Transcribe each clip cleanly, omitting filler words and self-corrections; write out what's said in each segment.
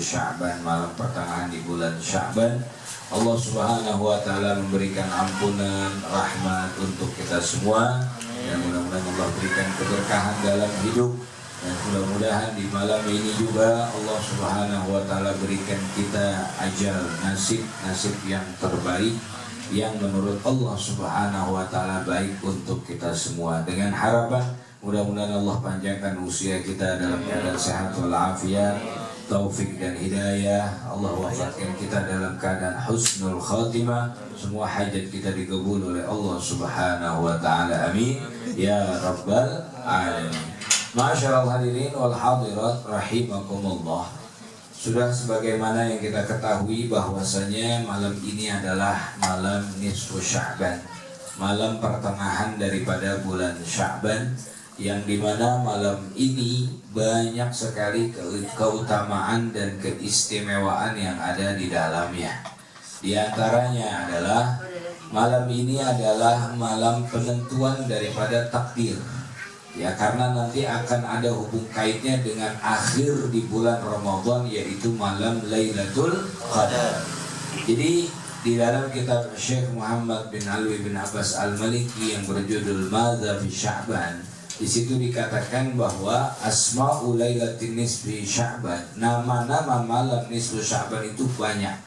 Sya'ban, malam pertengahan di bulan Sya'ban. Allah Subhanahu wa taala memberikan ampunan, rahmat untuk kita semua. Dan mudah-mudahan Allah berikan keberkahan dalam hidup. Dan mudah-mudahan di malam ini juga Allah Subhanahu wa taala berikan kita ajal, nasib yang terbaik yang menurut Allah Subhanahu wa taala baik untuk kita semua. Dengan harapan mudah-mudahan Allah panjangkan usia kita dalam keadaan sehat walafiat, taufik dan hidayah. Allah wafatkan kita dalam keadaan husnul khatimah. Semua hajat kita dikabul oleh Allah Subhanahu wa taala. Amin ya rabbal alamin. Masyaallah hadirin wal hadirat rahimakumullah. Sudah sebagaimana yang kita ketahui bahwasanya malam ini adalah malam nisfu Sya'ban, malam pertengahan daripada bulan Sya'ban, yang dimana malam ini banyak sekali keutamaan dan keistimewaan yang ada di dalamnya. Di antaranya adalah malam ini adalah malam penentuan daripada takdir. Ya, karena nanti akan ada hubung kaitnya dengan akhir di bulan Ramadan, yaitu malam Lailatul Qadar. Jadi di dalam kitab Syekh Muhammad bin Alwi bin Abbas Al-Maliki yang berjudul Madza fi Sya'ban, di situ dikatakan bahwa asma'u lailatin nisfi Sya'ban, nama-nama malam nisfu Sya'ban itu banyak.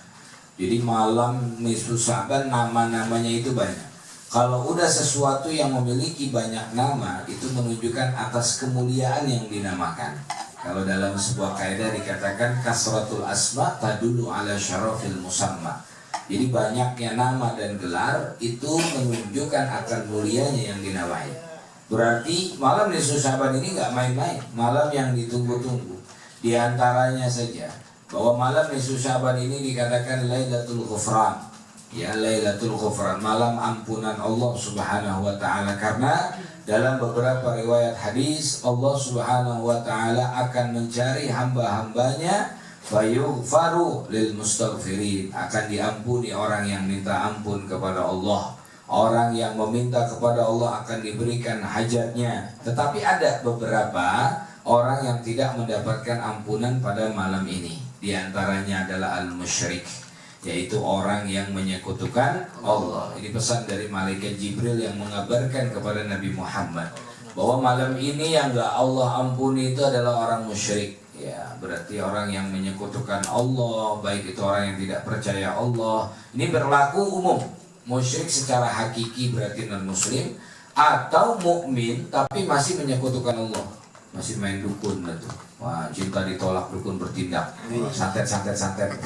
Jadi malam nisfu Sya'ban nama-namanya itu banyak. Kalau udah sesuatu yang memiliki banyak nama, itu menunjukkan atas kemuliaan yang dinamakan. Kalau dalam sebuah kaidah dikatakan kasratul asma tadullu ala syarafil musamma. Jadi banyaknya nama dan gelar itu menunjukkan akan mulianya yang dinamai. Berarti malam nisfu Sya'ban ini nggak main-main, malam yang ditunggu-tunggu. Di antaranya saja bahwa malam nisfu Sya'ban ini dikatakan Lailatul Ghufran. Ya, Lailatul Ghufran, malam ampunan Allah Subhanahu wa taala, karena dalam beberapa riwayat hadis Allah Subhanahu wa taala akan mencari hamba-hambanya fayughfaru lil mustaghfirin, akan diampuni orang yang minta ampun kepada Allah. Orang yang meminta kepada Allah akan diberikan hajatnya. Tetapi ada beberapa orang yang tidak mendapatkan ampunan pada malam ini. Di antaranya adalah al-musyrik, yaitu orang yang menyekutukan Allah. Ini pesan dari malaikat Jibril yang mengabarkan kepada Nabi Muhammad bahwa malam ini yang gak Allah ampuni itu adalah orang musyrik. Ya, berarti orang yang menyekutukan Allah, baik itu orang yang tidak percaya Allah. Ini berlaku umum. Musyrik secara hakiki berarti non-muslim, atau mukmin tapi masih menyekutukan Allah, masih main dukun gitu. Wah, cinta ditolak dukun bertindak, santet,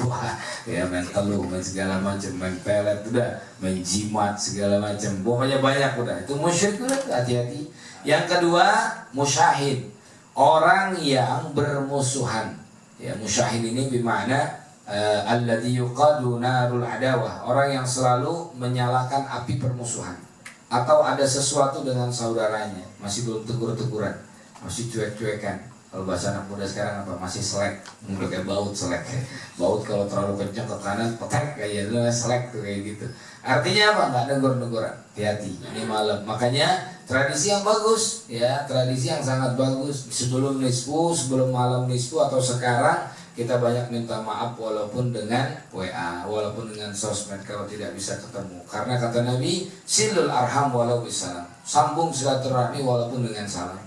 wah, ya main teluh, main segala macam, main pelet, udah, main jimat segala macam, pokoknya banyak udah. Itu musyrik, udah, hati-hati. Yang kedua, musyahid, orang yang bermusuhan. Ya, musyahid ini bermakna alladzi yuqadu narul adawah, orang yang selalu menyalakan api permusuhan, atau ada sesuatu dengan saudaranya, masih belum tegur-teguran, masih cuek-cuekan. Kalau bahasa anak muda sekarang apa? Masih selek, mungkin kayak baut selek. Baut kalau terlalu kencang ke kanan, petek kayak itu selek tuh kayak gitu. Artinya apa? Nggak negur-neguran. Hati-hati. Ini malam. Makanya tradisi yang bagus, ya tradisi yang sangat bagus. Sebelum nisfu, sebelum malam nisfu atau sekarang, kita banyak minta maaf walaupun dengan WA, walaupun dengan sosmed kalau tidak bisa ketemu. Karena kata Nabi, silul arham walau bisalam, sambung silaturahmi walaupun dengan salam.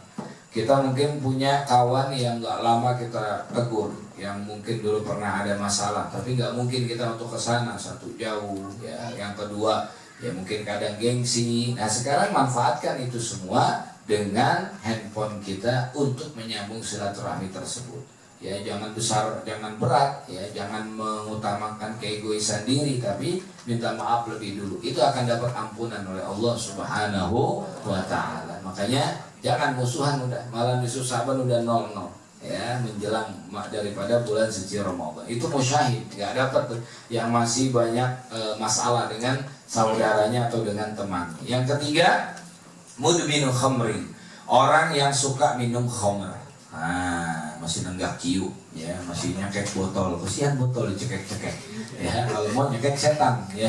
Kita mungkin punya kawan yang gak lama kita tegur, yang mungkin dulu pernah ada masalah, tapi gak mungkin kita untuk kesana, satu jauh, ya. Yang kedua, ya mungkin kadang gengsi. Nah sekarang manfaatkan itu semua dengan handphone kita untuk menyambung silaturahmi tersebut. Ya jangan besar, jangan berat, ya jangan mengutamakan keegoisan diri, tapi minta maaf lebih dulu. Itu akan dapat ampunan oleh Allah Subhanahu wa taala. Makanya jangan musuhan udah. Malam nisfu Sya'ban udah 00, ya menjelang daripada bulan suci Ramadan. Itu musyahid, enggak dapat yang masih banyak masalah dengan saudaranya atau dengan teman. Yang ketiga, mudminu khamrin, orang yang suka minum khamr. Masih nenggak kiu, ya masih nyekek botol, kesian botol dicekek-cekek, ya kalau mau nyekek setan, ya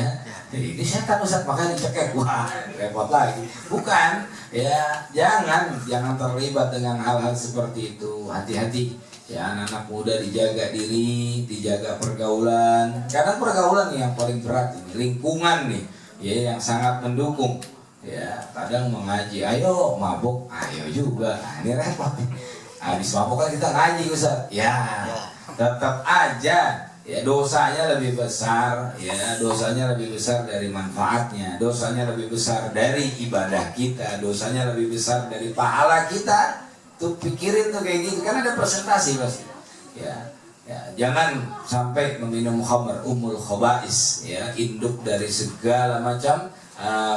ini setan Ustaz makanya dicekek, wah repot lagi. Bukan, ya jangan terlibat dengan hal-hal seperti itu. Hati-hati, Ya, anak-anak muda dijaga diri, dijaga pergaulan. Karena pergaulan yang paling berat ini, lingkungan nih, ya yang sangat mendukung. Ya, kadang mengaji, ayo mabuk, ayo juga. Nah, ini repot. Habis mabuk kan kita ngaji, Ustaz. Ya, tetap aja ya dosanya lebih besar, ya dosanya lebih besar dari manfaatnya, dosanya lebih besar dari ibadah kita, dosanya lebih besar dari pahala kita. Tuh pikirin tuh kayak gitu, kan ada presentasi pasti. Ya, jangan sampai meminum khamr, umul khaba'is, ya induk dari segala macam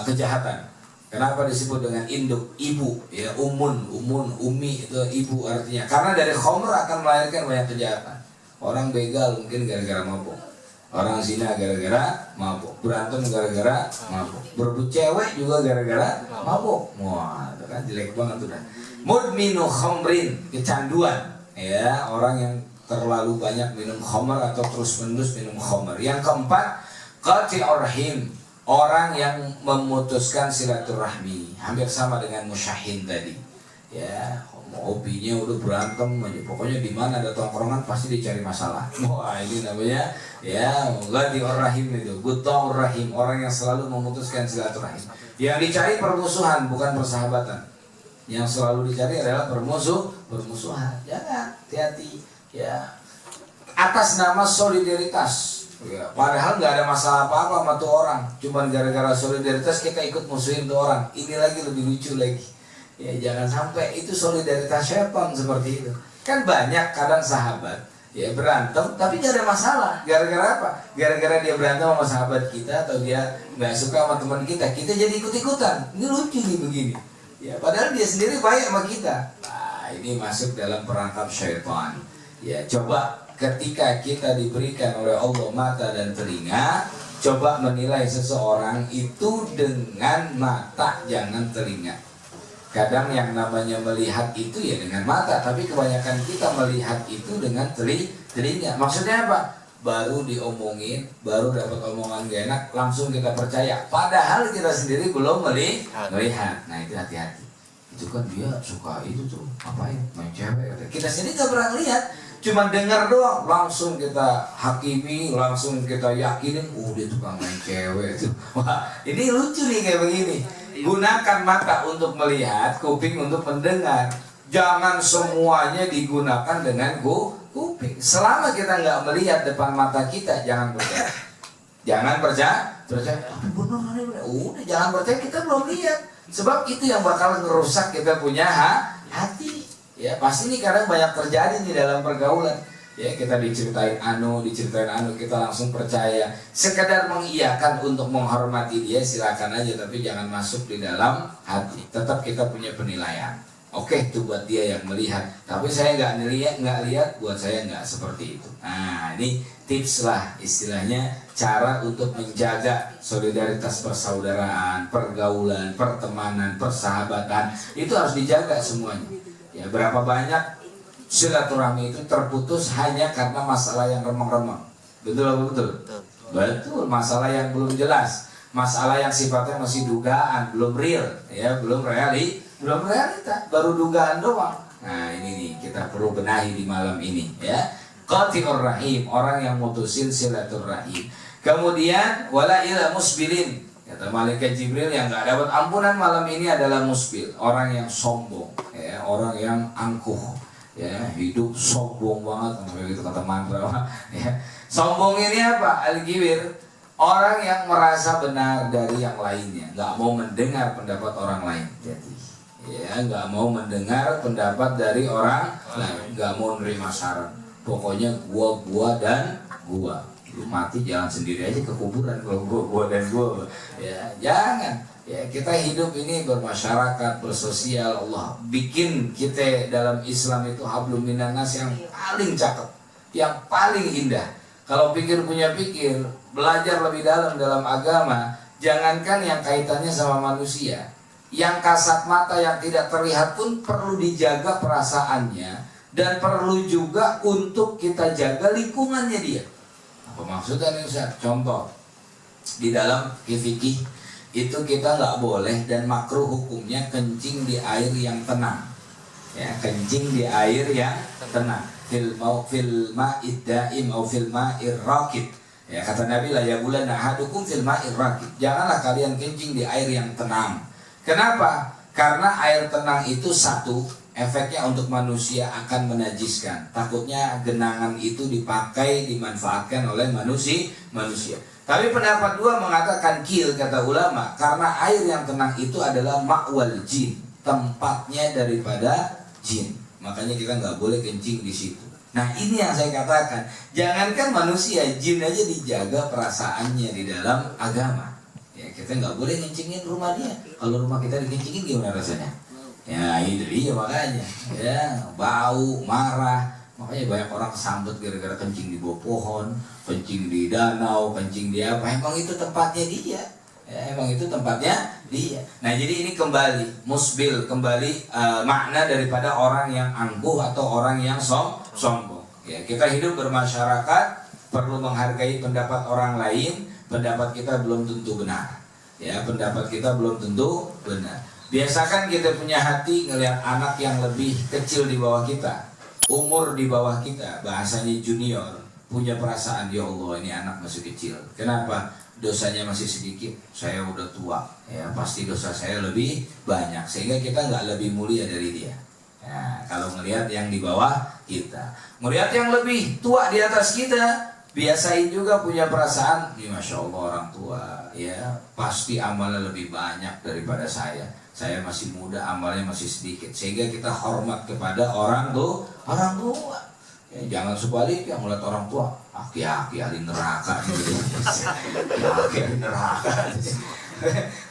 kejahatan. Kenapa disebut dengan induk? Ibu, ya umi itu ibu artinya. Karena dari khamr akan melahirkan banyak kejahatan. Orang begal mungkin gara-gara mabuk, orang zina gara-gara mabuk, berantem gara-gara mabuk, berebut cewek juga gara-gara mabuk. Wah, itu kan jelek banget udah. Mudminu khamrin, kecanduan, ya orang yang terlalu banyak minum khamr atau terus-menerus minum khamr. Yang keempat, qati'ur rahim, orang yang memutuskan silaturahmi, hampir sama dengan musyahin tadi. Ya, hobinya udah berantem aja, pokoknya di mana ada tongkrongan pasti dicari masalah. Wah, ini namanya ya qati'ur rahim itu, qati'ur rahim, orang yang selalu memutuskan silaturahim. Yang dicari permusuhan bukan persahabatan. Yang selalu dicari adalah permusuhan. Jangan, hati-hati ya. Atas nama solidaritas ya, padahal nggak ada masalah apa-apa sama tuh orang, cuman gara-gara solidaritas kita ikut musuhin tuh orang. Ini lagi lebih lucu lagi ya, jangan sampai itu solidaritas syaitan seperti itu. Kan banyak kadang sahabat ya berantem tapi gak ada masalah. Gara-gara apa? Gara-gara dia berantem sama sahabat kita, atau dia nggak suka sama teman kita jadi ikut-ikutan. Ini lucu nih begini ya, padahal dia sendiri baik sama kita. Nah, ini masuk dalam perangkap syaitan. Ya, coba ketika kita diberikan oleh Allah mata dan telinga, coba menilai seseorang itu dengan mata, jangan telinga. Kadang yang namanya melihat itu ya dengan mata, tapi kebanyakan kita melihat itu dengan telinga. Maksudnya apa? Baru diomongin, baru dapat omongan gak enak, langsung kita percaya. Padahal kita sendiri belum melihat. Nah itu hati-hati. Itu kan dia suka itu tuh, ngapain? Main cewek. Kita sendiri gak pernah lihat, cuma dengar doang, langsung kita hakimi, langsung kita yakinin, dia tukang main cewek itu. Wah, ini lucu nih kayak begini. Gunakan mata untuk melihat, kuping untuk mendengar. Jangan semuanya digunakan dengan kuping. Selama kita nggak melihat depan mata kita, jangan percaya. Jangan percaya. Udah jangan percaya, kita belum lihat. Sebab itu yang bakal ngerusak kita punya hati. Ya pasti ini kadang banyak terjadi nih dalam pergaulan. Ya kita diceritain anu, kita langsung percaya. Sekedar mengiyakan untuk menghormati dia silakan aja, tapi jangan masuk di dalam hati. Tetap kita punya penilaian. Oke, itu buat dia yang melihat, tapi saya nggak lihat, buat saya nggak seperti itu. Nah, ini tips lah istilahnya, cara untuk menjaga solidaritas persaudaraan, pergaulan, pertemanan, persahabatan, itu harus dijaga semuanya. Ya, berapa banyak silaturahmi itu terputus hanya karena masalah yang remang-remang. Betul apa betul? Betul, masalah yang belum jelas, masalah yang sifatnya masih dugaan, belum real, ya, belum realita, baru dugaan doang. Nah ini nih kita perlu benahi di malam ini ya. Qati'ur rahim, orang yang mutusin silaturahim. Kemudian wala ila musbilin, kata malaikat Jibril, yang gak dapat ampunan malam ini adalah musbil, orang yang sombong, ya, orang yang angkuh, ya, hidup sombong banget, begitu kata mantra. Ya. Sombong ini apa? Al-Gibir, orang yang merasa benar dari yang lainnya, gak mau mendengar pendapat orang lain. Jadi ya nggak mau mendengar pendapat dari orang lain, nggak mau nerima saran, pokoknya gua dan gua. Lu mati jangan sendiri aja ke kuburan kalau gua dan gua. Ya jangan. Ya kita hidup ini bermasyarakat, bersosial. Allah bikin kita dalam Islam itu hablum minan nas yang paling cakep, yang paling indah. Kalau punya pikir, belajar lebih dalam agama, jangankan yang kaitannya sama manusia, yang kasat mata yang tidak terlihat pun perlu dijaga perasaannya, dan perlu juga untuk kita jaga lingkungannya dia. Apa maksudnya nih Ustaz? Contoh, di dalam fikih itu kita nggak boleh dan makruh hukumnya kencing di air yang tenang. Ya, kencing di air yang tenang. fil ma'id daim atau fil ma'ir raqid. Ya, kata Nabi, la yabulanna ahadukum fil ma'ir raqid. Janganlah kalian kencing di air yang tenang. Kenapa? Karena air tenang itu satu, efeknya untuk manusia akan menajiskan. Takutnya genangan itu dipakai, dimanfaatkan oleh manusia. Tapi pendapat dua mengatakan kil, kata ulama, karena air yang tenang itu adalah ma'wal jin, tempatnya daripada jin. Makanya kita nggak boleh kencing di situ. Nah, ini yang saya katakan, jangankan manusia, jin aja dijaga perasaannya di dalam agama. Ya, kita nggak boleh kencingin rumah dia. Kalau rumah kita dikencingin gimana rasanya? Ya, itu dia makanya. Ya, bau, marah. Makanya banyak orang kesambet gara-gara kencing di bawah pohon, kencing di danau, kencing di apa. Emang itu tempatnya dia. Ya, emang itu tempatnya dia. Nah, jadi ini kembali musbil, kembali makna daripada orang yang angkuh atau orang yang sombong. Ya, kita hidup bermasyarakat, perlu menghargai pendapat orang lain. Pendapat kita belum tentu benar. Ya, pendapat kita belum tentu benar. Biasakan kita punya hati ngelihat anak yang lebih kecil di bawah kita, umur di bawah kita, bahasanya junior, punya perasaan, ya Allah ini anak masih kecil. Kenapa? Dosanya masih sedikit, saya udah tua, ya pasti dosa saya lebih banyak, sehingga kita nggak lebih mulia dari dia. Ya, kalau melihat yang di bawah kita, melihat yang lebih tua di atas kita, biasain juga punya perasaan, ya Masya Allah orang tua, ya pasti amalnya lebih banyak daripada saya. Saya masih muda, amalnya masih sedikit, sehingga kita hormat kepada orang tua. Ya, jangan sebaliknya melihat orang tua, aki-aki ahli neraka gitu. Aki ahli neraka.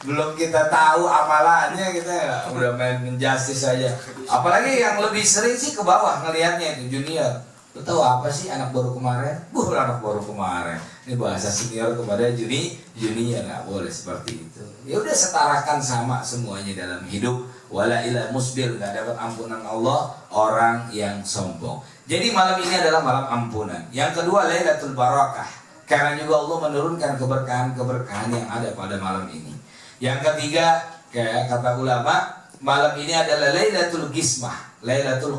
Belum kita tahu amalannya, kita udah main menjustis saja. Apalagi yang lebih sering sih ke bawah ngelihatnya itu junior. Lo tahu apa sih anak baru kemarin? Anak baru kemarin. Ini bahasa senior kepada junior, nggak boleh seperti itu. Ya udah setarakan sama semuanya dalam hidup. Wala ila musbil, nggak dapat ampunan Allah orang yang sombong. Jadi malam ini adalah malam ampunan. Yang kedua, Lailatul Barakah. Karena juga Allah menurunkan keberkahan-keberkahan yang ada pada malam ini. Yang ketiga, kayak kata ulama, malam ini adalah Lailatul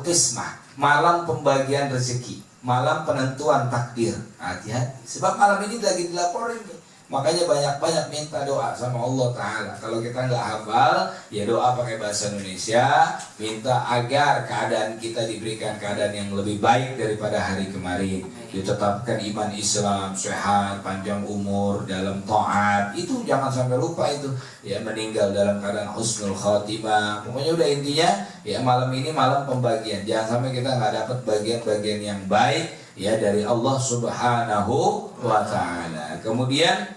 Qismah, malam pembagian rezeki, malam penentuan takdir. Hati-hati, sebab malam ini lagi dilaporin nih. Makanya banyak-banyak minta doa sama Allah Ta'ala. Kalau kita nggak hafal, ya doa pakai bahasa Indonesia, minta agar keadaan kita diberikan keadaan yang lebih baik daripada hari kemarin. Ditetapkan iman Islam, sehat, panjang umur, dalam taat. Itu jangan sampai lupa itu. Ya, meninggal dalam keadaan husnul khatimah. Pokoknya udah intinya, ya malam ini malam pembagian. Jangan sampai kita nggak dapat bagian-bagian yang baik, ya dari Allah Subhanahu wa Ta'ala. Kemudian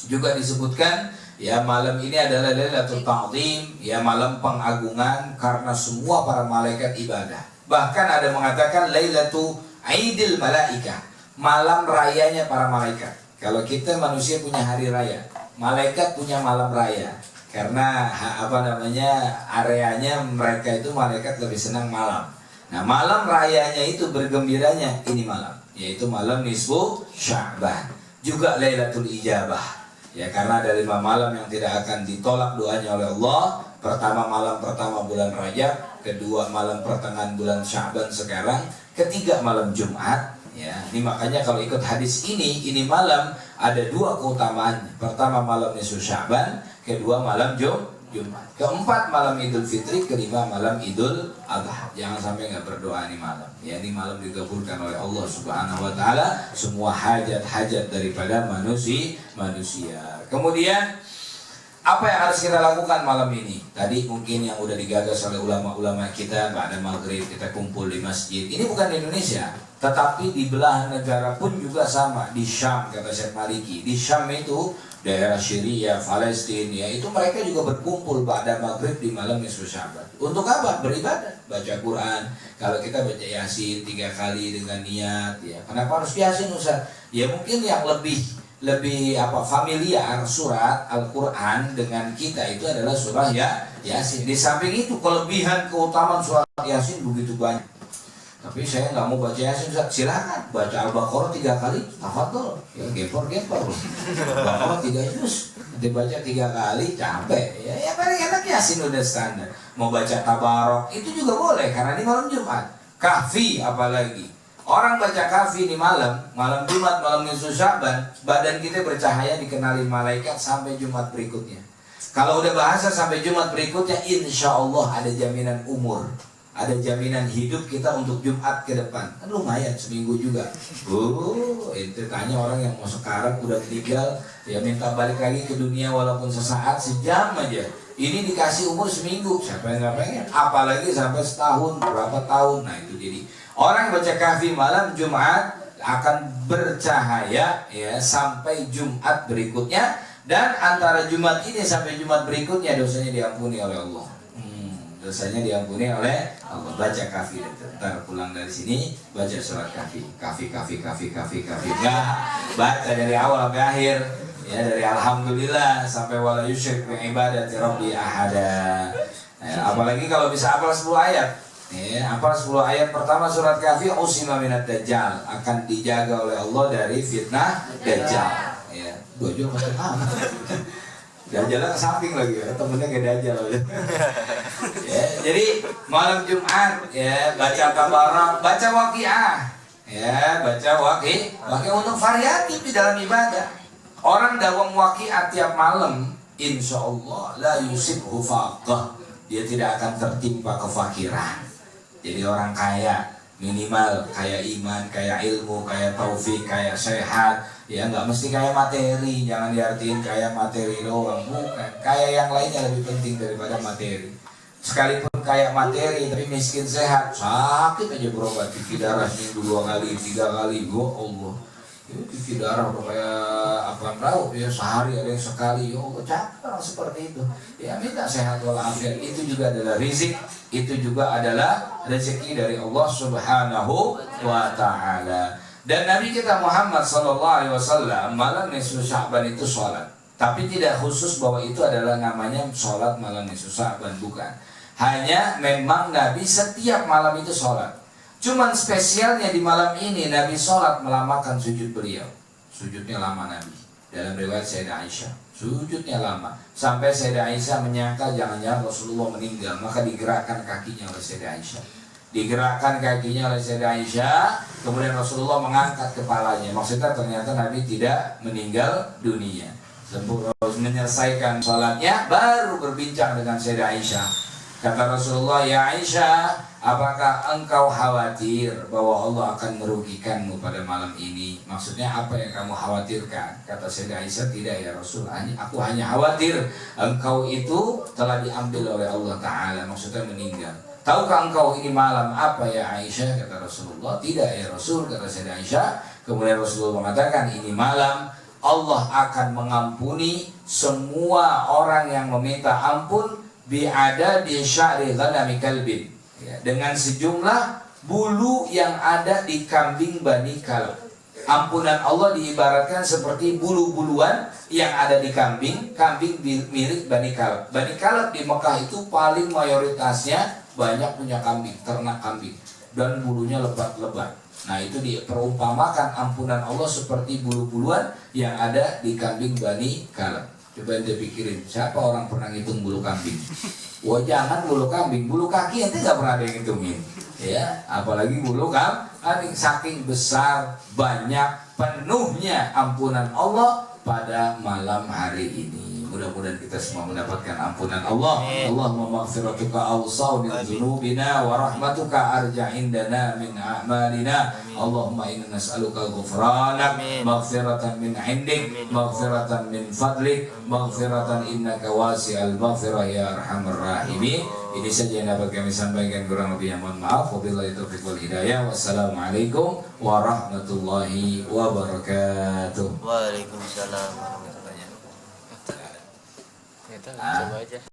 juga disebutkan, ya malam ini adalah Lailatul Ta'zim, ya malam pengagungan karena semua para malaikat ibadah. Bahkan ada mengatakan Lailatul Aidil Malaika, malam rayanya para malaikat. Kalau kita manusia punya hari raya, malaikat punya malam raya. Karena areanya mereka itu malaikat lebih senang malam. Nah, malam rayanya itu bergembiranya ini malam, yaitu malam nisfu Sya'ban. Juga Lailatul Ijabah. Ya, karena ada 5 malam yang tidak akan ditolak doanya oleh Allah. Pertama malam pertama bulan Rajab, kedua malam pertengahan bulan Sya'ban sekarang, ketiga malam Jumat. Ya, ini makanya kalau ikut hadis ini malam ada 2 keutamaan. Pertama malam nisfu Sya'ban, kedua malam Jumat. Keempat malam Idul Fitri, kelima malam Idul Adha. Jangan sampai nggak berdoa ini malam. Ya, ini malam dikabulkan oleh Allah Subhanahu wa Ta'ala semua hajat-hajat daripada manusia. Kemudian apa yang harus kita lakukan malam ini? Tadi mungkin yang udah digagas oleh ulama-ulama kita, pada maghrib kita kumpul di masjid. Ini bukan di Indonesia, tetapi di belahan negara pun juga sama. Di Syam, kata Syekh Maliki, di Syam itu daerah Syria, Palestina, ya itu mereka juga berkumpul pada maghrib di malam nisfu Sya'ban. Untuk apa? Beribadah, baca Quran. Kalau kita baca Yasin 3 kali dengan niat, ya kenapa harus Yasin Ustaz? Ya mungkin yang lebih familiar surat Al-Quran dengan kita itu adalah surah Yasin. Di samping itu kelebihan keutamaan surat Yasin begitu banyak. Tapi saya nggak mau baca Yasin, silakan baca Al-Baqarah 3 kali, tafadhol. Ya gempor. Baqarah 3 juz, nanti baca 3 kali capek. Ya paling enak Yasin udah standar. Mau baca Tabarok itu juga boleh karena ini malam Jumat. Kahfi apalagi. Orang baca kahfi di malam Jumat, malam nisfu Sya'ban, badan kita bercahaya dikenalin malaikat sampai Jumat berikutnya. Kalau udah bahasa sampai Jumat berikutnya, insya Allah ada jaminan umur, ada jaminan hidup kita untuk Jumat ke depan. Kan lumayan seminggu juga. Itu tanya orang yang mau sekarang udah meninggal, ya minta balik lagi ke dunia walaupun sesaat, sejam aja. Ini dikasih umur seminggu, siapa yang gak pengen? Apalagi sampai setahun, berapa tahun. Nah itu jadi orang yang baca kahfi malam Jumat akan bercahaya ya sampai Jumat berikutnya, dan antara Jumat ini sampai Jumat berikutnya dosanya diampuni oleh Allah. Dosanya diampuni oleh Allah. Baca kahfi, ntar pulang dari sini baca surat kahfi. Kahfi. Enggak, baca dari awal sampai akhir. Ya, dari alhamdulillah sampai wala yusyrik bi ibadati rabbi ahada. Apalagi kalau bisa hafal 10 ayat. Ya, hafal 10 ayat pertama surat kahfi, usima minad dajjal, akan dijaga oleh Allah dari fitnah dajjal. Ya, dajjal macam apa? Dajjalnya ke samping lagi ya, temennya kayak dajjal. Ya, jadi malam Jumat ya baca tabarak, baca waqiah. Ya, baca waqiah untuk variatif di dalam ibadah. Orang dawang waqiah tiap malam, insya Allah la yusibhu faqah, dia tidak akan tertimpa kefakiran. Jadi orang kaya, minimal kaya iman, kaya ilmu, kaya taufik, kaya sehat. Ya nggak mesti kaya materi, jangan diartiin kaya materi doang, bukan. Kaya yang lainnya lebih penting daripada materi. Sekalipun kaya materi tapi miskin sehat, sakit aja berobat, cuci darah seminggu 2 kali, 3 kali, ya Allah. Cuci darah udah kayak apa tahu ya, sehari ada yang sekali. Oh capek orang seperti itu ya, minta sehat walafiat. Itu juga adalah rizki, itu juga adalah rezeki dari Allah Subhanahu wa ta'ala. Dan Nabi kita Muhammad SAW malam nisfu Sya'ban itu sholat, tapi tidak khusus bahwa itu adalah namanya sholat malam nisfu Sya'ban, bukan. Hanya memang Nabi setiap malam itu sholat. Cuman spesialnya di malam ini Nabi sholat melamakan sujud beliau. Sujudnya lama Nabi. Dalam riwayat Sayyidah Aisyah, sujudnya lama sampai Sayyidah Aisyah menyangka jangan-jangan Rasulullah meninggal, maka digerakkan kakinya oleh Sayyidah Aisyah. Digerakkan kakinya oleh Sayyidah Aisyah, kemudian Rasulullah mengangkat kepalanya. Maksudnya ternyata Nabi tidak meninggal dunia. Menyelesaikan sholatnya baru berbincang dengan Sayyidah Aisyah. Kata Rasulullah, ya Aisyah, apakah engkau khawatir bahwa Allah akan merugikanmu pada malam ini? Maksudnya apa yang kamu khawatirkan? Kata Sayyidah Aisyah, tidak ya Rasul, aku hanya khawatir engkau itu telah diambil oleh Allah Ta'ala, maksudnya meninggal. Tahukah engkau ini malam apa ya Aisyah? Kata Rasulullah, tidak ya Rasul, kata Sayyidah Aisyah. Kemudian Rasulullah mengatakan, ini malam Allah akan mengampuni semua orang yang meminta ampun bi'ada di sya'ri ghanami kalbin, ya, dengan sejumlah bulu yang ada di kambing Bani Kalb. Ampunan Allah diibaratkan seperti bulu-buluan yang ada di kambing milik Bani Kalb. Bani Kalb di Mekah itu paling mayoritasnya banyak punya kambing, ternak kambing, dan bulunya lebat-lebat. Nah itu diperumpamakan ampunan Allah seperti bulu-buluan yang ada di kambing Bani Kalb. Coba ente pikirin, siapa orang pernah ngitung bulu kambing? Wah jangan bulu kambing, bulu kaki ente nggak pernah ada yang ngitungin, ya. Apalagi bulu kambing, saking besar, banyak, penuhnya ampunan Allah pada malam hari ini. Mudah-mudahan kita semua mendapatkan ampunan Allah. Allahumma maghfiratuka awsaw min dzunubina wa rahmatuka arja indana min a'malina. Allahumma inna nas'aluka ghufranak, maghfiratan min 'indik, maghfiratan min fadlik, maghfiratan innaka wasi'al maghfirah ya arhamar rahimin. Ini saja yang dapat kami sampaikan, kurang lebihnya mohon maaf. Wabillahi taufiq wal hidayah. Wassalamualaikum warahmatullahi wabarakatuh. Waalaikumsalam warahmatullahi wabarakatuh. Coba aja.